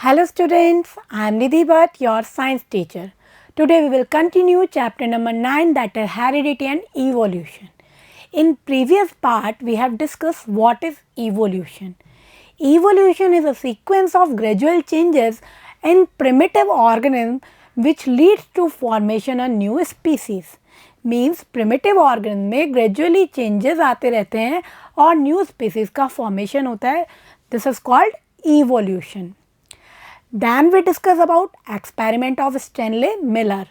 Hello students, I am Nidhi Bhatt, your science teacher. Today we will continue chapter number 9, that is heredity and evolution. In previous part we have discussed what is evolution. Evolution is a sequence of gradual changes in primitive organism which leads to formation of new species. Means primitive organism में gradually changes आते रहते हैं और new species का formation होता है. This is called evolution. Then we discuss about experiment of Stanley Miller.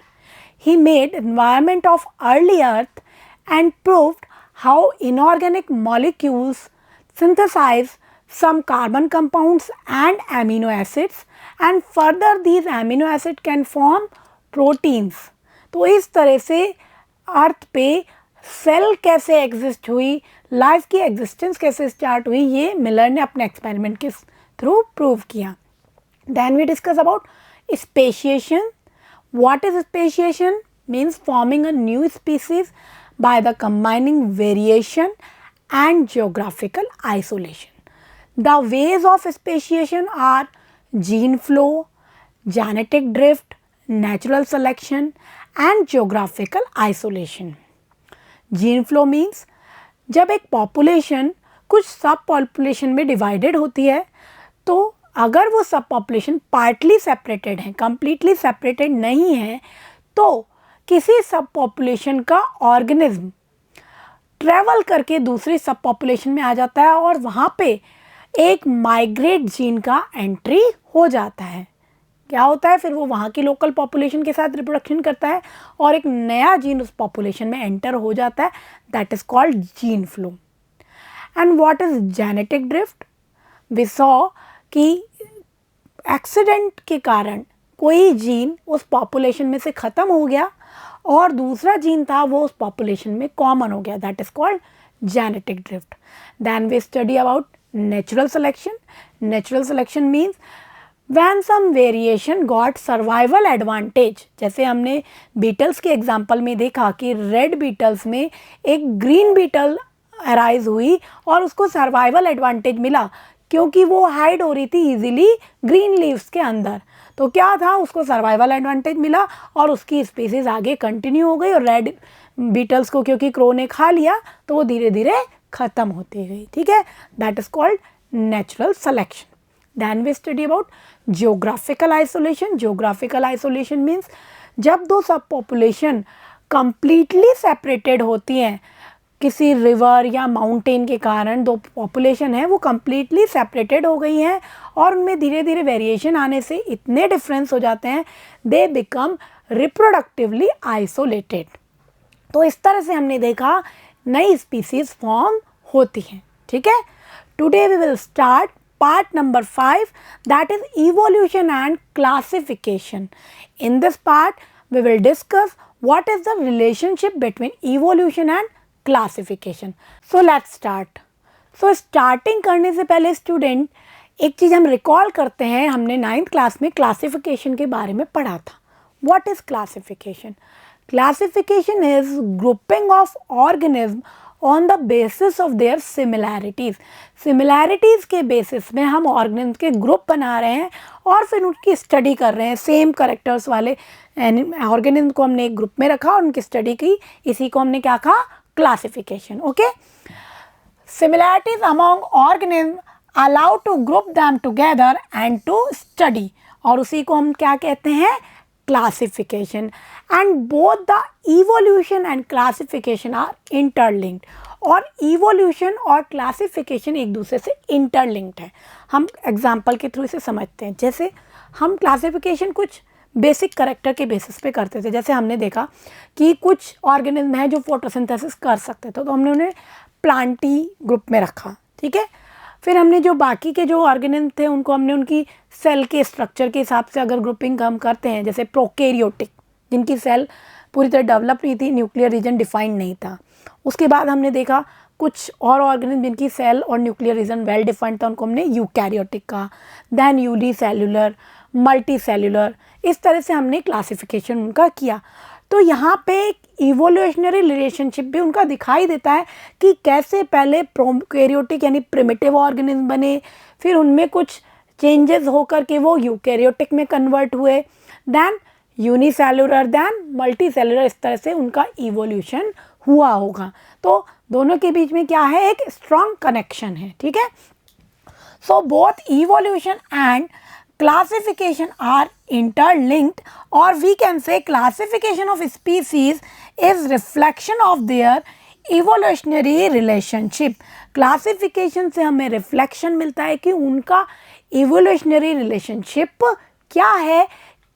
He made environment of early earth and proved how inorganic molecules synthesize some carbon compounds and amino acids, and further these amino acids can form proteins. तो इस तरह से अर्थ पे cell कैसे exist हुई, life की existence कैसे start हुई, ये मिलर ने अपने एक्सपेरिमेंट के थ्रू प्रूव किया. Then we discuss about speciation. What is speciation? Means forming a new species by the combining variation and geographical isolation. The ways of speciation are gene flow, genetic drift, natural selection and geographical isolation. Gene flow means जब एक population कुछ सब population में divided होती है तो अगर वो सब पॉपुलेशन पार्टली सेपरेटेड है, कम्प्लीटली सेपरेटेड नहीं है, तो किसी सब पॉपुलेशन का ऑर्गेनिज्म ट्रेवल करके दूसरी सब पॉपुलेशन में आ जाता है और वहाँ पे एक माइग्रेट जीन का एंट्री हो जाता है. क्या होता है फिर वो वहाँ की लोकल पॉपुलेशन के साथ रिप्रोडक्शन करता है और एक नया जीन उस पॉपुलेशन में एंटर हो जाता है. That is called gene flow. And what is genetic drift? We saw कि एक्सीडेंट के कारण कोई जीन उस पॉपुलेशन में से ख़त्म हो गया और दूसरा जीन था वो उस पॉपुलेशन में कॉमन हो गया. That is called genetic drift. Then we study about natural selection. Natural selection means when some variation got survival advantage. जैसे हमने बीटल्स के एग्जांपल में देखा कि रेड बीटल्स में एक ग्रीन बीटल अराइज हुई और उसको सर्वाइवल एडवांटेज मिला क्योंकि वो हाइड हो रही थी इजीली ग्रीन लीव्स के अंदर. तो क्या था, उसको सर्वाइवल एडवांटेज मिला और उसकी स्पीसीज आगे कंटिन्यू हो गई और रेड बीटल्स को क्योंकि क्रो ने खा लिया तो वो धीरे धीरे ख़त्म होती गई. ठीक है, that is called natural selection. Then we study about geographical isolation. Geographical isolation means जब दो सब पॉपुलेशन कंप्लीटली सेपरेटेड होती हैं, किसी रिवर या माउंटेन के कारण दो पॉपुलेशन है वो कम्प्लीटली सेपरेटेड हो गई हैं और उनमें धीरे धीरे वेरिएशन आने से इतने डिफरेंस हो जाते हैं दे बिकम रिप्रोडक्टिवली आइसोलेटेड. तो इस तरह से हमने देखा नई स्पीसीज फॉर्म होती हैं. ठीक है, today we will start part number 5, that is evolution and classification. In this part we will discuss what is the relationship between evolution and classification. So let's start. So starting करने से पहले student एक चीज़ हम recall करते हैं, हमने 9th class में classification के बारे में पढ़ा था. What is classification? Classification is grouping of organism on the basis of there similarities. Similarities के बेसिस में हम ऑर्गेनिज्म के ग्रुप बना रहे हैं और फिर उनकी स्टडी कर रहे हैं. सेम करेक्टर्स वाले ऑर्गेनिज्म को हमने एक ग्रुप में रखा और उनकी स्टडी की. इसी को हमने क्या कहा? Classification. Okay, similarities among organism allow to group them together and to study, और उसी को हम क्या कहते हैं? Classification. And both the evolution and classification are interlinked. और इवोल्यूशन और क्लासिफिकेशन एक दूसरे से इंटरलिंक्ड है. हम एग्जाम्पल के थ्रू इसे समझते हैं. जैसे हम क्लासिफिकेशन कुछ बेसिक करेक्टर के बेसिस पे करते थे. जैसे हमने देखा कि कुछ ऑर्गेनिज्म हैं जो फोटोसिंथेसिस कर सकते थे, तो हमने उन्हें प्लांटी ग्रुप में रखा. ठीक है, फिर हमने जो बाकी के जो ऑर्गेनिज्म थे उनको हमने उनकी सेल के स्ट्रक्चर के हिसाब से अगर ग्रुपिंग हम करते हैं, जैसे प्रोकैरियोटिक जिनकी सेल पूरी तरह डेवलप नहीं थी, न्यूक्लियर रीजन डिफाइंड नहीं था. उसके बाद हमने देखा कुछ और ऑर्गेनिज्म जिनकी सेल और न्यूक्लियर रीजन वेल डिफाइंड था, उनको हमने यूकैरियोटिक कहा. दैन यूनिसेल्युलर, मल्टी सेल्युलर, इस तरह से हमने क्लासिफिकेशन उनका किया. तो यहाँ पे एक इवोल्यूशनरी रिलेशनशिप भी उनका दिखाई देता है कि कैसे पहले प्रोकैरियोटिक यानी प्रिमिटिव ऑर्गेनिज्म बने, फिर उनमें कुछ चेंजेस होकर के वो यूकैरियोटिक में कन्वर्ट हुए, देन यूनिसेलुलर, देन मल्टीसेलुलर, इस तरह से उनका इवोल्यूशन हुआ होगा। तो दोनों के बीच में क्या है, एक स्ट्रॉन्ग कनेक्शन है, ठीक है। So both evolution and classification are interlinked, or we can say classification of species is reflection of their evolutionary relationship. Classification से हमें reflection मिलता है कि उनका evolutionary relationship क्या है,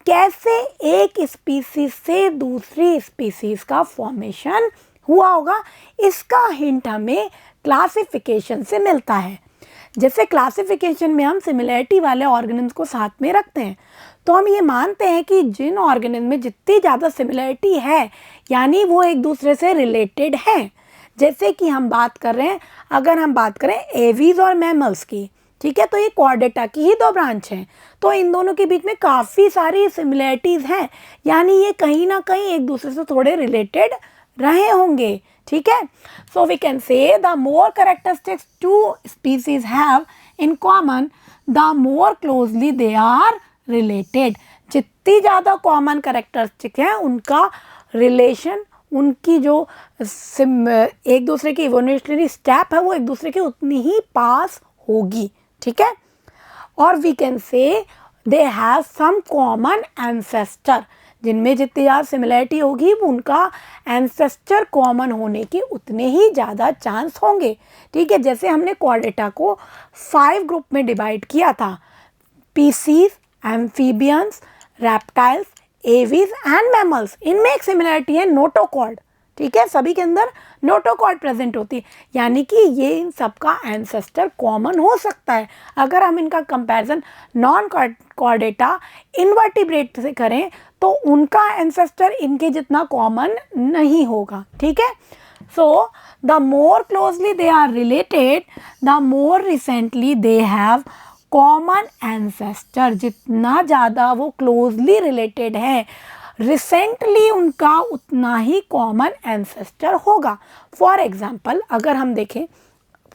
कैसे एक species से दूसरी species का formation हुआ होगा, इसका hint हमें classification से मिलता है। जैसे क्लासिफिकेशन में हम सिमिलैरिटी वाले ऑर्गेनिज्म को साथ में रखते हैं, तो हम ये मानते हैं कि जिन ऑर्गेनिज्म में जितनी ज़्यादा सिमिलैरिटी है यानी वो एक दूसरे से रिलेटेड हैं। जैसे कि हम बात कर रहे हैं, अगर हम बात करें एवीज और मैमल्स की, ठीक है, तो ये कॉर्डेटा की ही दो ब्रांच हैं, तो इन दोनों के बीच में काफ़ी सारी सिमिलैरिटीज़ हैं, यानी ये कहीं ना कहीं एक दूसरे से थोड़े रिलेटेड रहे होंगे, ठीक है। So we can say the more characteristics two species have in common the more closely they are related. जितनी ज़्यादा कॉमन कैरेक्टरिस्टिक हैं उनका रिलेशन, उनकी जो एक दूसरे की इवोल्यूशनरी स्टेप है वो एक दूसरे के उतनी ही पास होगी, ठीक है। और we can say they have some common ancestor, जिनमें जितनी ज़्यादा सिमिलैरिटी होगी उनका एंसेस्टर कॉमन होने के उतने ही ज़्यादा चांस होंगे, ठीक है। जैसे हमने कॉर्डेटा को 5 ग्रुप में डिवाइड किया था, pisces, amphibians, reptiles, aves and mammals. इनमें एक सिमिलैरिटी है नोटोकॉर्ड, ठीक है, सभी के अंदर नोटोकॉर्ड प्रेजेंट होती है, यानी कि ये इन सबका एंसेस्टर कॉमन हो सकता है। अगर हम इनका कंपैरिजन नॉन कॉर्डेटा इनवर्टिब्रेट से करें तो उनका एंसेस्टर इनके जितना कॉमन नहीं होगा, ठीक है। So the more closely they are related the more recently they have common ancestor. जितना ज़्यादा वो क्लोजली रिलेटेड है, रिसेंटली उनका उतना ही कॉमन एंसेस्टर होगा। फॉर एग्जाम्पल अगर हम देखें,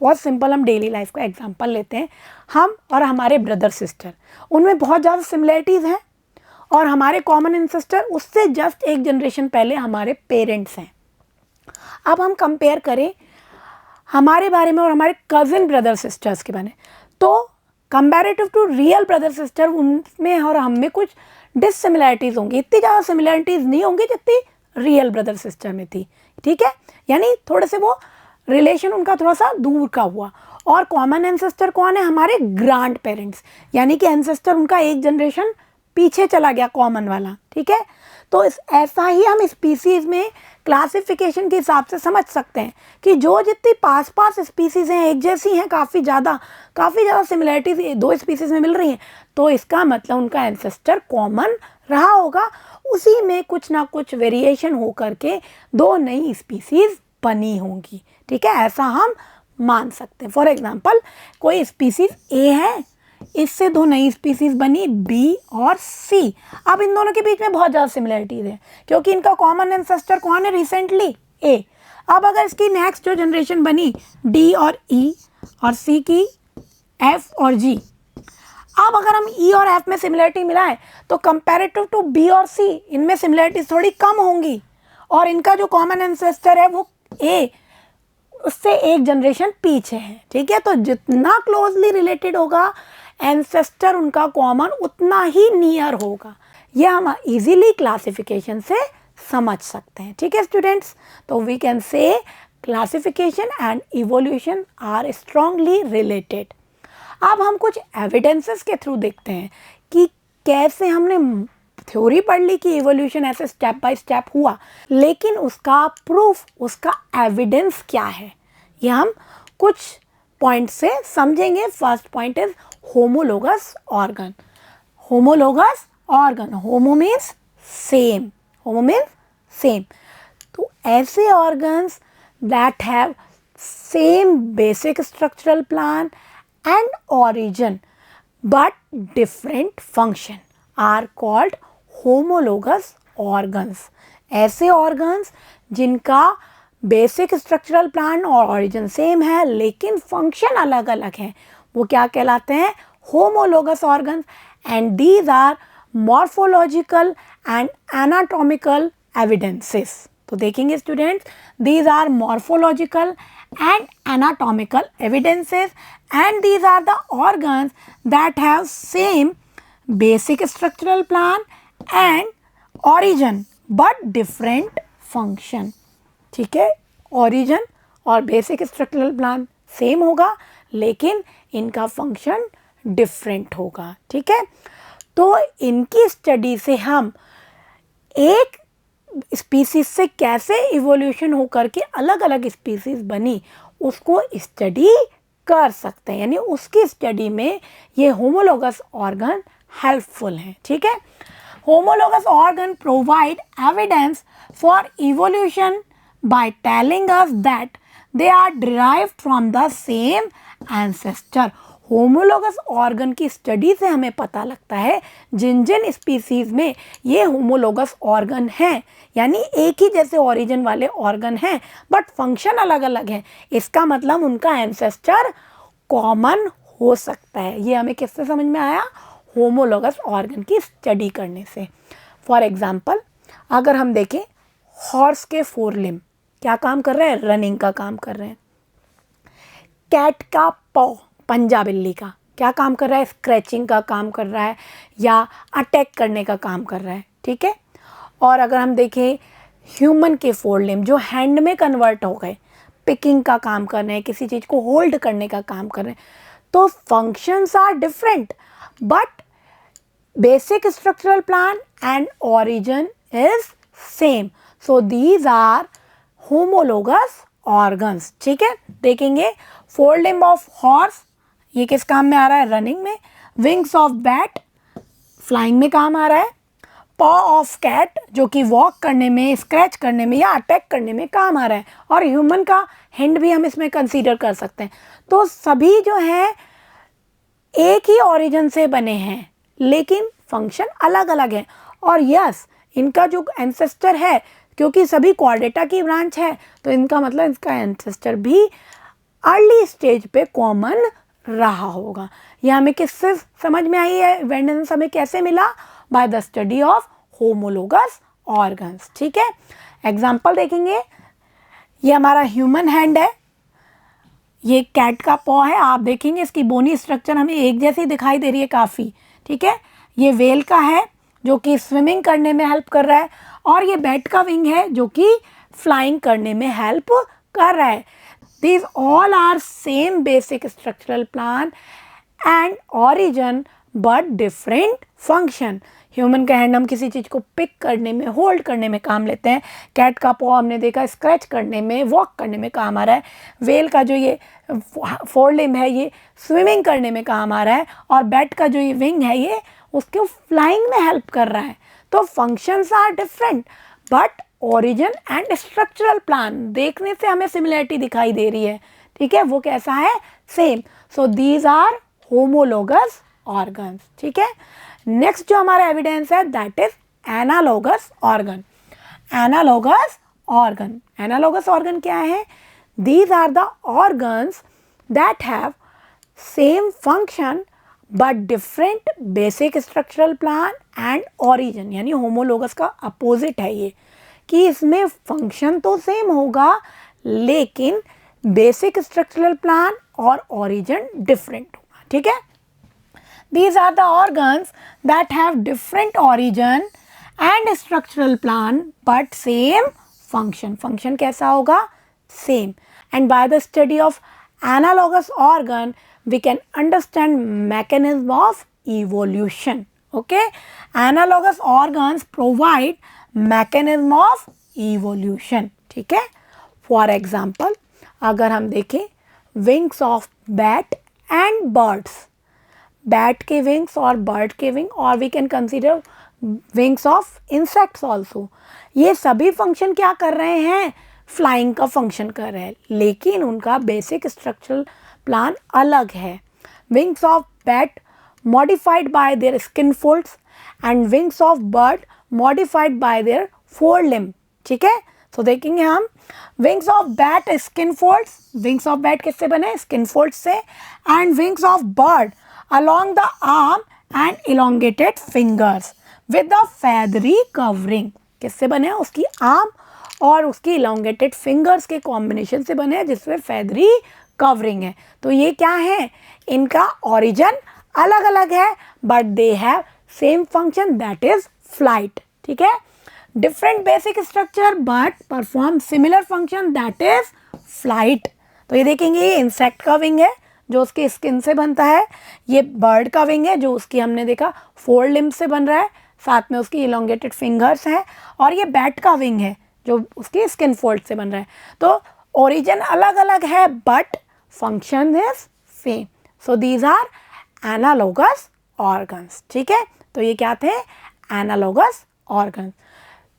बहुत सिंपल, हम डेली लाइफ का एग्जाम्पल लेते हैं, हम और हमारे ब्रदर सिस्टर, उनमें बहुत ज़्यादा सिमिलैरिटीज़ हैं, और हमारे कॉमन एंसेस्टर उससे जस्ट एक जनरेशन पहले हमारे पेरेंट्स हैं। अब हम कंपेयर करें हमारे बारे में और हमारे कज़िन ब्रदर सिस्टर्स के बारे में, तो comparative to real brother sister उनमें और हम में कुछ डिससिमिलैरिटीज़ होंगी, इतनी ज़्यादा सिमिलैरिटीज़ नहीं होंगी जितनी रियल ब्रदर सिस्टर में थी, ठीक है। यानी थोड़े से वो रिलेशन उनका थोड़ा सा दूर का हुआ। और कॉमन एंसेस्टर कौन है, हमारे ग्रैंड पेरेंट्स, यानी कि एंसेस्टर उनका एक जनरेशन पीछे चला गया कॉमन वाला, ठीक है। तो ऐसा ही हम स्पीसीज़ में क्लासिफिकेशन के हिसाब से समझ सकते हैं कि जो जितनी पास पास स्पीसीज़ हैं, एक जैसी हैं, काफ़ी ज़्यादा सिमिलैरिटीज़ दो स्पीसीज़ में मिल रही हैं, तो इसका मतलब उनका एंसेस्टर कॉमन रहा होगा, उसी में कुछ ना कुछ वेरिएशन हो करके दो नई स्पीसीज़ बनी होंगी, ठीक है, ऐसा हम मान सकते हैं। फॉर एग्जांपल कोई स्पीसीज़ ए है, इससे दो नई स्पीसीज़ बनी बी और सी। अब इन दोनों के बीच में बहुत ज़्यादा सिमिलैरिटीज़ है क्योंकि इनका कॉमन एंसेस्टर कौन है, रिसेंटली ए। अब अगर इसकी नेक्स्ट जो जनरेशन बनी डी और ई और सी की एफ और जी, अब अगर हम ई और एफ में सिमिलैरिटी मिलाएं तो कंपैरेटिव टू बी और सी इनमें सिमिलैरिटीज थोड़ी कम होंगी, और इनका जो कॉमन एंसेस्टर है वो ए, उससे एक जनरेशन पीछे है, ठीक है। तो जितना क्लोजली रिलेटेड होगा एंसेस्टर उनका कॉमन उतना ही नियर होगा। ये हम इजीली क्लासिफिकेशन से समझ सकते हैं, ठीक है स्टूडेंट्स। तो we can say classification and evolution are strongly related. अब हम कुछ एविडेंसेस के थ्रू देखते हैं कि कैसे हमने थ्योरी पढ़ ली कि इवोल्यूशन ऐसे स्टेप बाय स्टेप हुआ, लेकिन उसका प्रूफ, उसका एविडेंस क्या है, ये हम कुछ पॉइंट से समझेंगे। First point is homologous organ. Homologous organ, homo means same, homo means same. तो ऐसे organs that have same basic structural plan and origin but different function are called homologous organs। ऐसे organs जिनका basic structural plan और origin same है लेकिन function अलग अलग है, वो क्या कहलाते हैं, homologous organs, and these are morphological and anatomical evidences. तो देखेंगे students, these are morphological and anatomical evidences, and these are the organs that have same basic structural plan and origin but different function. ठीक है, origin और basic structural plan same होगा लेकिन इनका function different होगा. ठीक है, तो इनकी स्टडी से हम एक स्पीसीज से कैसे इवोल्यूशन होकर के अलग अलग स्पीसीज बनी उसको स्टडी कर सकते हैं, यानी उसकी स्टडी में ये होमोलोगस ऑर्गन हेल्पफुल हैं. ठीक है, homologous organ provide evidence for evolution by telling us that they are derived from the same ancestor. Homologous organ की स्टडी से हमें पता लगता है जिन जिन स्पीसीज में ये होमोलोगस ऑर्गन हैं, यानी एक ही जैसे ओरिजिन वाले ऑर्गन हैं बट फंक्शन अलग अलग है, इसका मतलब उनका एंसेस्टर कॉमन हो सकता है. ये हमें किससे समझ में आया? होमोलोगस ऑर्गन की स्टडी करने से. फॉर एग्जाम्पल अगर हम देखें हॉर्स के 4 लिम्ब क्या काम कर रहे हैं? रनिंग का काम कर रहे हैं. कैट का पॉ, पंजा बिल्ली का क्या काम कर रहा है? स्क्रैचिंग का काम कर रहा है या अटैक करने का काम कर रहा है. ठीक है, और अगर हम देखें ह्यूमन के 4 लिम्ब जो हैंड में कन्वर्ट हो गए, पिकिंग का काम कर रहे हैं, किसी चीज़ को होल्ड करने का काम कर रहे हैं, तो functions are different but basic structural plan and origin is same. So these are homologous organs. ठीक है, देखेंगे 4 लिम्ब ऑफ हॉर्स ये किस काम में आ रहा है? रनिंग में. विंग्स ऑफ बैट फ्लाइंग में काम आ रहा है. पॉ ऑफ कैट जो कि वॉक करने में, स्क्रैच करने में या अटैक करने में काम आ रहा है. और ह्यूमन का हैंड भी हम इसमें कंसीडर कर सकते हैं. तो सभी जो हैं एक ही ओरिजिन से बने हैं लेकिन फंक्शन अलग अलग है. और यस, इनका जो एंसेस्टर है, क्योंकि सभी क्वाड्रेटा की ब्रांच है तो इनका मतलब इसका एंसेस्टर भी अर्ली स्टेज पे कॉमन रहा होगा. यह हमें किससे समझ में आई है? एविडेंस हमें कैसे मिला? By the study of homologous organs. ठीक है, एग्जाम्पल देखेंगे. ये हमारा ह्यूमन हैंड है, ये कैट का पॉ है. आप देखेंगे इसकी बोनी स्ट्रक्चर हमें एक जैसी दिखाई दे रही है काफ़ी. ठीक है, ये वेल का है जो कि स्विमिंग करने में हेल्प कर रहा है, और ये बैट का विंग है जो कि फ्लाइंग करने में हेल्प कर रहा है. These all are same basic structural plan and origin but different function. Human का हैंड हम किसी चीज़ को पिक करने में, होल्ड करने में काम लेते हैं. कैट का पॉ हमने देखा स्क्रैच करने में, वॉक करने में काम आ रहा है. वेल का जो ये 4 लिम्ब है ये स्विमिंग करने में काम आ रहा है. और बैट का जो ये विंग है ये उसको फ्लाइंग में हेल्प कर रहा है. तो functions are different but origin and structural plan देखने से हमें सिमिलरिटी दिखाई दे रही है. ठीक है, वो कैसा है? Same. So these are homologous organs. ठीक है, नेक्स्ट जो हमारा एविडेंस है that is analogous organ. Analogous organ, analogous organ क्या है? These are the organs that have same function but different basic structural plan and origin. यानी homologous का opposite है ये, कि इसमें फंक्शन तो सेम होगा लेकिन बेसिक स्ट्रक्चरल प्लान और ओरिजिन डिफरेंट होगा. ठीक है, these are the organs that have different origin and structural plan but same function. Function कैसा होगा? Same. And by the study of analogous organ we can understand mechanism of evolution. Okay, analogous organs provide mechanism of evolution. ठीक है, for example अगर हम देखें wings of bat and birds, bat के wings और bird के wing, और we can consider wings of insects also. ये सभी फंक्शन क्या कर रहे हैं? फ्लाइंग का फंक्शन कर रहे हैं लेकिन उनका बेसिक स्ट्रक्चरल प्लान अलग है. Wings of bat modified by their skin folds and wings of bird modified by there 4 limb. ठीक है, तो देखेंगे हम wings of bat skin folds. Wings of bat किससे बने? स्किन फोल्ड्स से. And wings of bird along the arm and elongated fingers with the feathery covering. किससे बने हैं? उसकी आर्म और उसकी elongated fingers के कॉम्बिनेशन से बने हैं जिसमें feathery covering है. तो ये क्या है? इनका origin अलग अलग है but they have same function, that is flight. ठीक है? Different basic structure but perform similar function, that is flight. तो ये देखेंगे ये इंसेक्ट का विंग है जो उसके स्किन से बनता है, ये बर्ड का विंग है जो उसकी हमने देखा 4 लिम्ब से बन रहा है, साथ में उसकी इलोंगेटेड फिंगर्स हैं, और ये बैट का विंग है जो उसकी स्किन फोल्ड से बन रहा है. तो ओरिजिन अलग अलग है but function is same. So these are analogous organs. ठीक है, तो ये क्या थे? Analogous organs.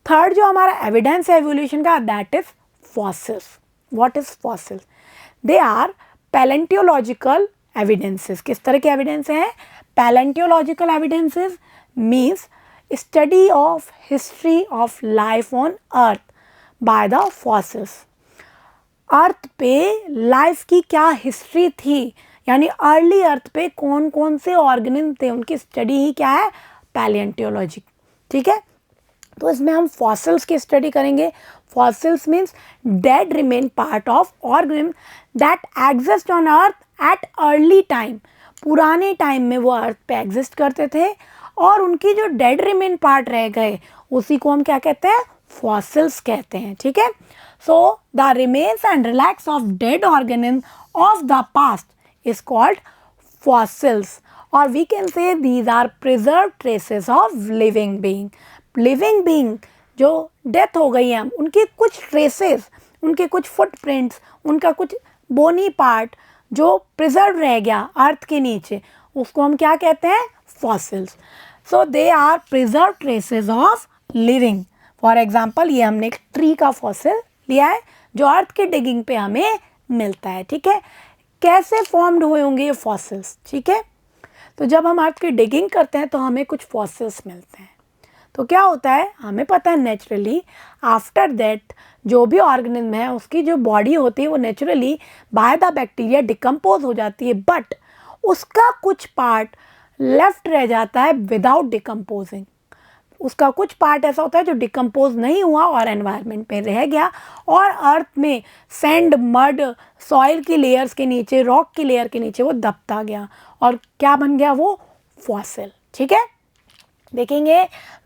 थर्ड जो हमारा एविडेंस है एवोल्यूशन का, that is fossils. What is fossils? They are palaeontological evidences. किस तरह के एविडेंस हैं? Palaeontological evidences means study of history of life on earth by the fossils. Earth पे लाइफ की क्या हिस्ट्री थी, यानी अर्ली अर्थ पे कौन कौन से ऑर्गेनिज्म थे, उनकी स्टडी ही क्या है? पैलेंटियोलॉजी. ठीक है, तो इसमें हम फॉसिल्स की स्टडी करेंगे. Fossils means dead remain part of organism that exist on earth at early time. पुराने टाइम में वो अर्थ पे एग्जिस्ट करते थे और उनकी जो डेड रिमेन पार्ट रह गए उसी को हम क्या कहते हैं? फॉसिल्स कहते हैं. ठीक है, so the remains and relics of dead organism of the past is called fossils, और we can say these are preserve traces of living being. Living being जो डेथ हो गई है उनके कुछ ट्रेसेस, उनके कुछ फुटप्रिंट्स, उनका कुछ बोनी पार्ट जो प्रिजर्व रह गया अर्थ के नीचे, उसको हम क्या कहते हैं? Fossils. So they are preserve traces of living. For example ये हमने एक ट्री का फॉसिल लिया है जो अर्थ के डिगिंग पे हमें मिलता है. ठीक है, कैसे फॉर्म्ड हुए होंगे ये फॉसिल्स? ठीक है, तो जब हम अर्थ की डिगिंग करते हैं तो हमें कुछ फॉसिल्स मिलते हैं. तो क्या होता है? हमें पता है नेचुरली आफ्टर दैट जो भी ऑर्गेनिज्म है उसकी जो बॉडी होती है वो naturally by the bacteria decompose हो जाती है, बट उसका कुछ पार्ट लेफ्ट रह जाता है विदाउट डिकम्पोजिंग. उसका कुछ पार्ट ऐसा होता है जो डिकम्पोज नहीं हुआ और एनवायरनमेंट में रह गया और अर्थ में सैंड, मड, सॉइल की लेयर्स के नीचे, रॉक की लेयर के नीचे वो दबता गया और क्या बन गया? वो फॉसिल. ठीक है, देखेंगे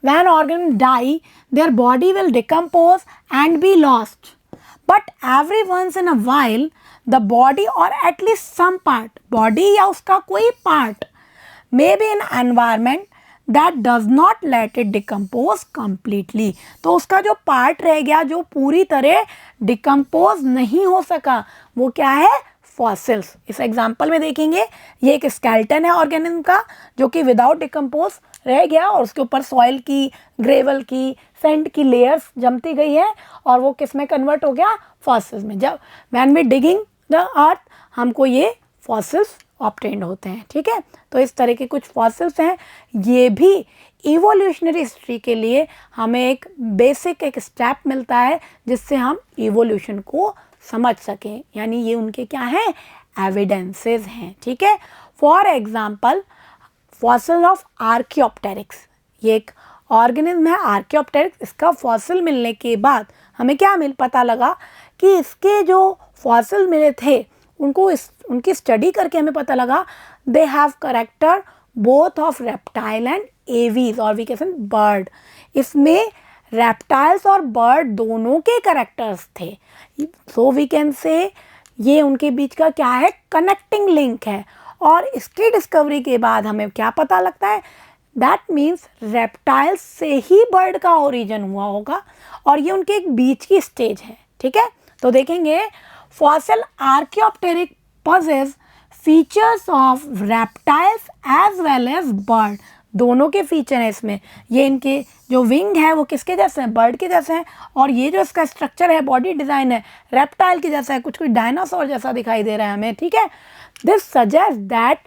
when organ die their body will decompose and be lost, but every once in a while the body or at least some part, body या उसका कोई part may be in environment that does not let it decompose completely. तो उसका जो part रह गया जो पूरी तरह डिकम्पोज नहीं हो सका, वो क्या है? फॉसिल्स. इस एग्जाम्पल में देखेंगे ये एक स्केलेटन है ऑर्गेनिज्म का जो कि विदाउट डिकम्पोज रह गया और उसके ऊपर सॉइल की, ग्रेवल की, सैंड की लेयर्स जमती गई है और वो किस में कन्वर्ट हो गया? फॉसिल्स में. जब when we digging the earth हमको ये फॉसिल्स ऑब्टेन्ड होते हैं. ठीक है, तो इस तरह के कुछ फॉसिल्स हैं. ये भी इवोल्यूशनरी हिस्ट्री के लिए हमें एक बेसिक एक स्टेप मिलता है जिससे हम इवोल्यूशन को समझ सकें, यानी ये उनके क्या हैं? एविडेंसेस हैं. ठीक है, for example fossil of Archaeopteryx. ये एक ऑर्गेनिज्म है आर्कियोप्टेरिक्स. इसका फॉसिल मिलने के बाद हमें क्या पता लगा कि इसके जो फॉसिल मिले थे उनकी स्टडी करके हमें पता लगा they have character both of reptile and aves और वी कैन से बर्ड. इसमें रेप्टाइल्स और बर्ड दोनों के करेक्टर्स थे. सो वी कैन से ये उनके बीच का क्या है? कनेक्टिंग लिंक है. और इसकी डिस्कवरी के बाद हमें क्या पता लगता है? दैट मीन्स रेप्टाइल्स से ही बर्ड का ओरिजिन हुआ होगा और ये उनके एक बीच की स्टेज है. ठीक है, तो देखेंगे fossil आर्कियोप्टेरिक possess features of reptiles as well as bird. दोनों के फीचर हैं इसमें. ये इनके जो विंग है वो किसके जैसे हैं? बर्ड के जैसे हैं. और ये जो इसका स्ट्रक्चर है, बॉडी डिज़ाइन है, रेप्टाइल के जैसा है, कुछ डायनासोर जैसा दिखाई दे रहा है हमें. ठीक है, this suggest that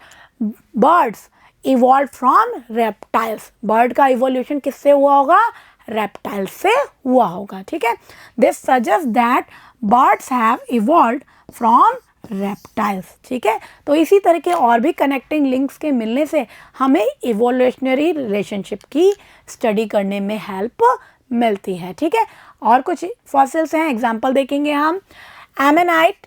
birds evolve from reptiles. Bird का इवोल्यूशन किससे हुआ होगा? रेप्टाइल से हुआ होगा. ठीक है, this suggest that birds have evolved from reptiles. ठीक है, तो इसी तरह के और भी कनेक्टिंग लिंक्स के मिलने से हमें इवोल्यूशनरी रिलेशनशिप की स्टडी करने में हेल्प मिलती है। ठीक है, और कुछ फॉसिल्स हैं, एग्जांपल देखेंगे हम। एमेनाइट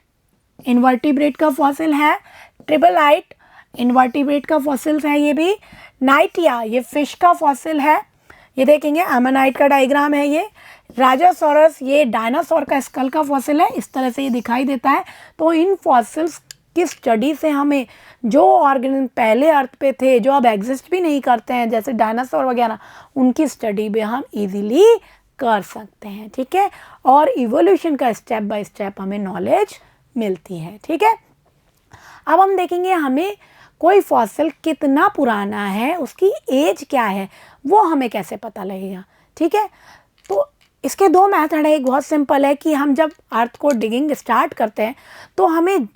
इनवर्टिब्रेट का फॉसिल है, ट्रिबलाइट इनवर्टिब्रेट का फॉसिल्स है ये भी, नाइटिया ये फिश का फॉसिल है, ये देखेंगे एमेनाइट का डायग्राम है ये, राजासोरस ये डायनासोर का स्कल का फॉसिल है, इस तरह से ये दिखाई देता है। तो इन फॉसिल्स की स्टडी से हमें जो ऑर्गेनिज्म पहले अर्थ पे थे, जो अब एग्जिस्ट भी नहीं करते हैं, जैसे डायनासोर वगैरह, उनकी स्टडी भी हम इजीली कर सकते हैं। ठीक है, और इवोल्यूशन का स्टेप बाय स्टेप हमें नॉलेज मिलती है। ठीक है, अब हम देखेंगे हमें कोई फॉसिल कितना पुराना है, उसकी एज क्या है, वो हमें कैसे पता लगेगा। ठीक है, तो इसके दो मेथड है। एक बहुत सिंपल है कि हम जब अर्थ को डिगिंग स्टार्ट करते हैं तो हमें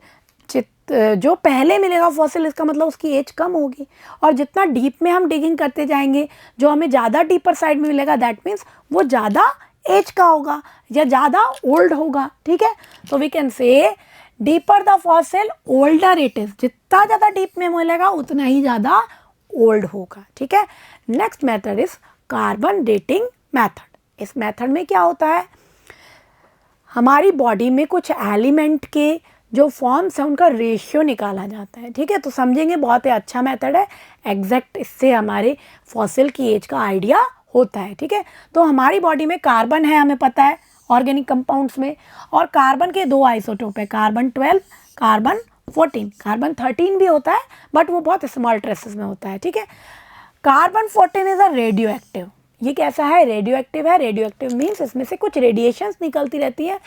जो पहले मिलेगा फॉसिल, इसका मतलब उसकी एज कम होगी, और जितना डीप में हम डिगिंग करते जाएंगे जो हमें ज़्यादा डीपर साइड में मिलेगा, दैट मीन्स वो ज़्यादा एज का होगा या ज़्यादा ओल्ड होगा। ठीक है, तो we can say deeper the fossil older it is, जितना ज़्यादा डीप में मिलेगा उतना ही ज़्यादा ओल्ड होगा। ठीक है, next method is carbon dating method. इस मेथड में क्या होता है, हमारी बॉडी में कुछ एलिमेंट के जो फॉर्म्स हैं उनका रेशियो निकाला जाता है। ठीक है, तो समझेंगे, बहुत ही अच्छा मेथड है, एग्जैक्ट इससे हमारे फॉसिल की एज का आइडिया होता है। ठीक है, तो हमारी बॉडी में कार्बन है, हमें पता है ऑर्गेनिक कंपाउंड्स में, और कार्बन के दो आइसोटोप है, कार्बन 12, कार्बन 14, कार्बन 13 भी होता है बट वो बहुत स्मॉल ट्रेसेस में होता है। ठीक है, carbon 14 is a radio active. ये कैसा है, रेडियो एक्टिव है। रेडियो एक्टिव मीन्स इसमें से कुछ रेडिएशंस निकलती रहती है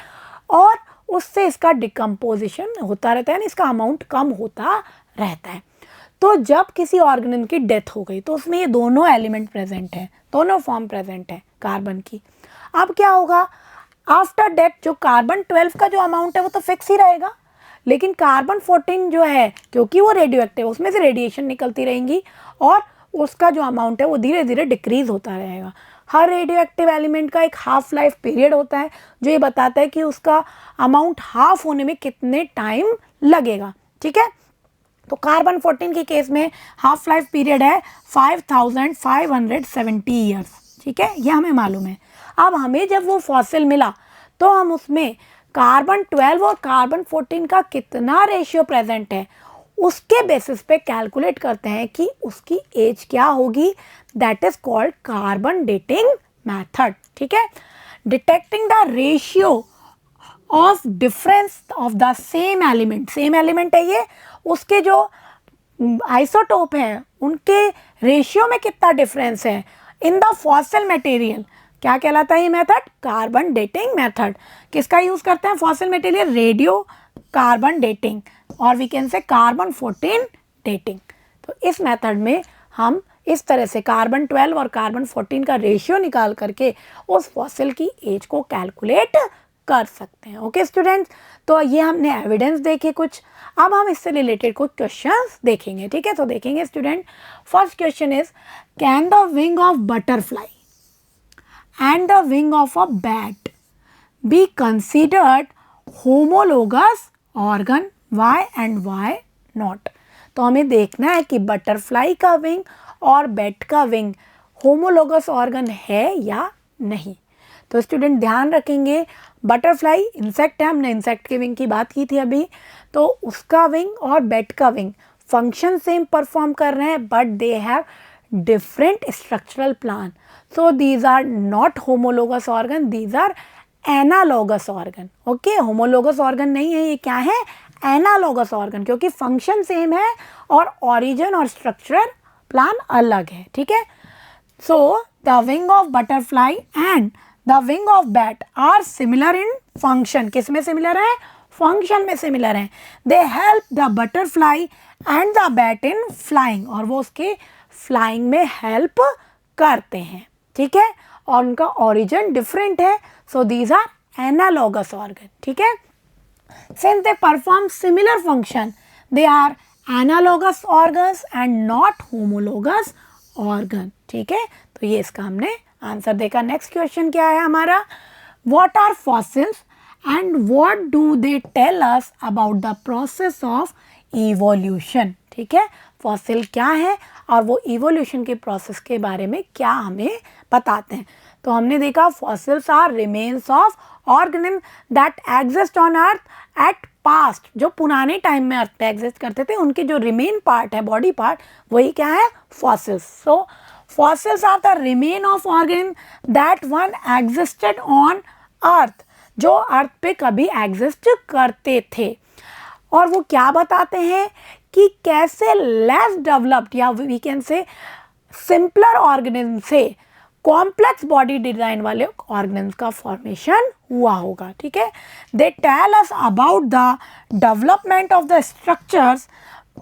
और उससे इसका डिकम्पोजिशन होता रहता है, यानी इसका अमाउंट कम होता रहता है। तो जब किसी ऑर्गेनिज्म की डेथ हो गई तो उसमें ये दोनों एलिमेंट प्रेजेंट हैं, दोनों फॉर्म प्रेजेंट है कार्बन की। अब क्या होगा, आफ्टर डेथ जो कार्बन 12 का जो अमाउंट है वो तो फिक्स ही रहेगा, लेकिन कार्बन 14 जो है, क्योंकि वो रेडियो एक्टिव है, उसमें से रेडिएशन निकलती रहेंगी और उसका जो अमाउंट है वो धीरे धीरे डिक्रीज होता रहेगा। हर रेडियो एक्टिव एलिमेंट का एक हाफ लाइफ पीरियड होता है जो ये बताता है कि उसका अमाउंट हाफ होने में कितने टाइम लगेगा। ठीक है, तो कार्बन 14 के केस में हाफ लाइफ पीरियड है 5570 ईयर्स। ठीक है, ये हमें मालूम है। अब हमें जब वो फॉसिल मिला तो हम उसमें कार्बन 12 और कार्बन 14 का कितना रेशियो प्रेजेंट है उसके बेसिस पे कैलकुलेट करते हैं कि उसकी एज क्या होगी। That is called carbon dating method. ठीक है, detecting the ratio of difference of the same element, same element है ये, उसके जो आइसोटोप हैं उनके रेशियो में कितना डिफरेंस है इन द फॉसिल मटेरियल, क्या कहलाता है ये मेथड, कार्बन डेटिंग मेथड। किसका यूज करते हैं, fossil material, radio carbon dating, और we can say carbon 14 dating. तो इस मेथड में हम इस तरह से कार्बन 12 और कार्बन 14 का रेशियो निकाल करके उस फॉसिल की एज को कैलकुलेट कर सकते हैं। ओके स्टूडेंट्स, तो ये हमने एविडेंस देखे कुछ। अब हम इससे रिलेटेड कुछ क्वेश्चंस देखेंगे। ठीक है, तो देखेंगे student, first question is, can the wing of butterfly and the wing of a bat be considered homologous organ? Why and why not? तो हमें देखना है कि बटरफ्लाई का विंग और बैट का विंग होमोलोगस ऑर्गन है या नहीं। तो स्टूडेंट ध्यान रखेंगे, बटरफ्लाई इंसेक्ट है, हमने इंसेक्ट के विंग की बात की थी अभी, तो उसका विंग और बैट का विंग फंक्शन सेम परफॉर्म कर रहे हैं but they have different structural plan. So these are not homologous organ, these are analogous organ. Okay, homologous organ नहीं है, ये क्या है, analogous organ, क्योंकि फंक्शन सेम है और origin और structural plan अलग है। ठीक है, so the wing of butterfly and the wing of bat are similar in function. किस में सिमिलर है, फंक्शन में सिमिलर है। They help the butterfly and the bat in flying, और वो उसके फ्लाइंग में हेल्प करते हैं। ठीक है, और उनका ओरिजिन डिफरेंट है, so these are analogous organ. ठीक है, since they perform similar function they are analogous organs and not homologous organ. ठीक है, तो ये इसका हमने आंसर देखा। नेक्स्ट क्वेश्चन क्या है हमारा, what are fossils and what do they tell us about the process of evolution. ठीक है, फॉसिल क्या है और वो इवोल्यूशन के प्रोसेस के बारे में क्या हमें बताते हैं। तो हमने देखा fossils are remains of organism that exist on earth at past, जो पुराने टाइम में अर्थ पे एग्जिस्ट करते थे उनके जो रिमेन पार्ट है, बॉडी पार्ट, वही क्या है, fossils. So fossils are the remain of organism that one existed on earth, जो अर्थ पे कभी एग्जिस्ट करते थे। और वो क्या बताते हैं कि कैसे लेस डेवलप्ड या we can say simpler organism से कॉम्प्लेक्स बॉडी डिजाइन वाले ऑर्गेनिज्म का फॉर्मेशन हुआ होगा। ठीक है, they tell us about the development of the structures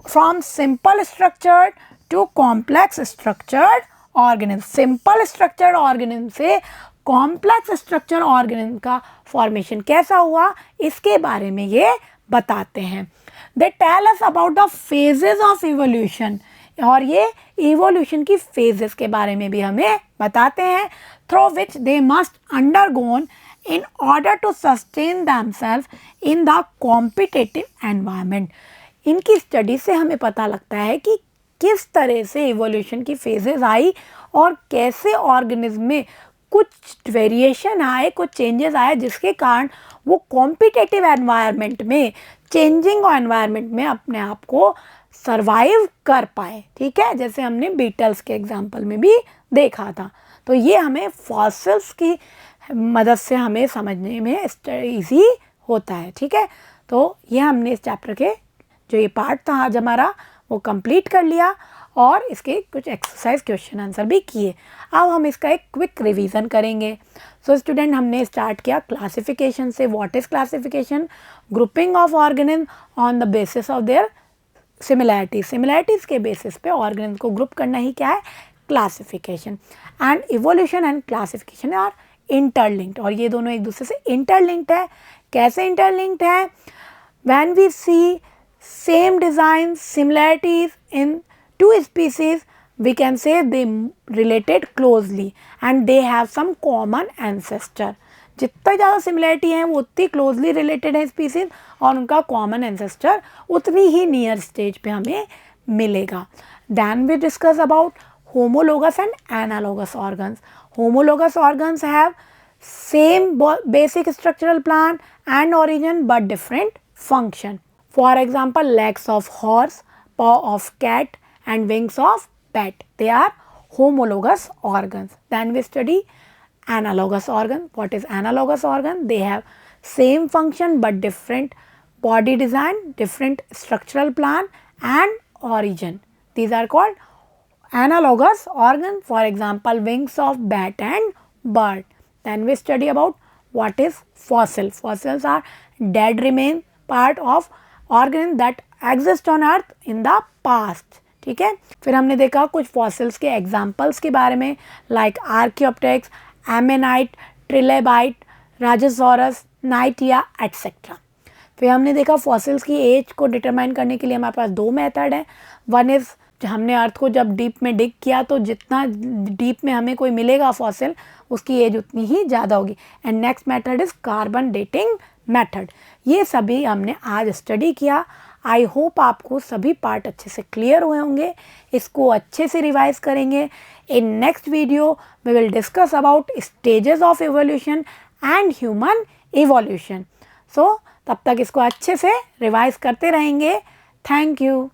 from simple structured to complex structured organism. Simple structured organism से complex structure organism का formation कैसा हुआ, इसके बारे में ये बताते हैं। They tell us about the phases of evolution, और ये इवोल्यूशन की फेजेस के बारे में भी हमें बताते हैं, through which they must undergone in order to sustain themselves in the competitive environment. इनकी स्टडी से हमें पता लगता है कि किस तरह से इवोल्यूशन की फेजेस आई और कैसे ऑर्गेनिज्म में कुछ वेरिएशन आए, कुछ चेंजेस आए, जिसके कारण वो कॉम्पिटिटिव एनवायरनमेंट में, चेंजिंग एनवायरनमेंट में अपने आप को सरवाइव कर पाए। ठीक है, जैसे हमने बीटल्स के एग्जाम्पल में भी देखा था। तो ये हमें फॉसिल्स की मदद से हमें समझने में ईजी होता है। ठीक है, तो ये हमने इस चैप्टर के जो ये पार्ट था आज हमारा वो कंप्लीट कर लिया और इसके कुछ एक्सरसाइज क्वेश्चन आंसर भी किए। अब हम इसका एक क्विक रिवीजन करेंगे। सो स्टूडेंट, हमने स्टार्ट किया क्लासिफिकेशन से। What is classification? Grouping of organism on the basis of their similarities. Similarities के बेसिस पे ऑर्गेनिज्म को ग्रुप करना ही क्या है, classification. And evolution and classification are interlinked, और ये दोनों एक दूसरे से इंटरलिंक्ड है। कैसे इंटरलिंक्ड है? When we see same design similarities in two species, we can say they related closely and they have some common ancestor. जितना ज़्यादा सिमिलैरिटी है वो उतनी क्लोजली रिलेटेड है स्पीसीज और उनका कॉमन एंसेस्टर उतनी ही नियर स्टेज पे हमें मिलेगा। Then we discuss about homologous and analogous organs. Homologous organs have same basic structural plan and origin but different function. For example, legs of horse, paw of cat and wings of bat. They are homologous organs. Then we study analogous organ. What is analogous organ? They have same function but different body design, different structural plan and origin. These are called analogous organ. For example, wings of bat and bird. Then we study about what is fossil. Fossils are dead remain part of organism that exist on earth in the past. ठीक है, फिर हमने देखा कुछ fossils के examples के बारे में, लाइक आर्कियोप्टेक्स, एमेनाइट, ट्रिलेबाइट, राजोसॉरस, नाइटिया एटसेट्रा। फिर हमने देखा फॉसिल्स की एज को डिटरमाइन करने के लिए हमारे पास दो मेथड है। वन इज़, हमने अर्थ को जब डीप में डिग किया तो जितना डीप में हमें कोई मिलेगा फॉसिल, उसकी एज उतनी ही ज़्यादा होगी। And next method is carbon dating method. ये सभी हमने आज स्टडी किया। आई होप आपको सभी पार्ट अच्छे से क्लियर हुए होंगे। इसको अच्छे से रिवाइज करेंगे। In next video we will discuss about stages of evolution and human evolution. So तब तक इसको अच्छे से रिवाइज करते रहेंगे। Thank you.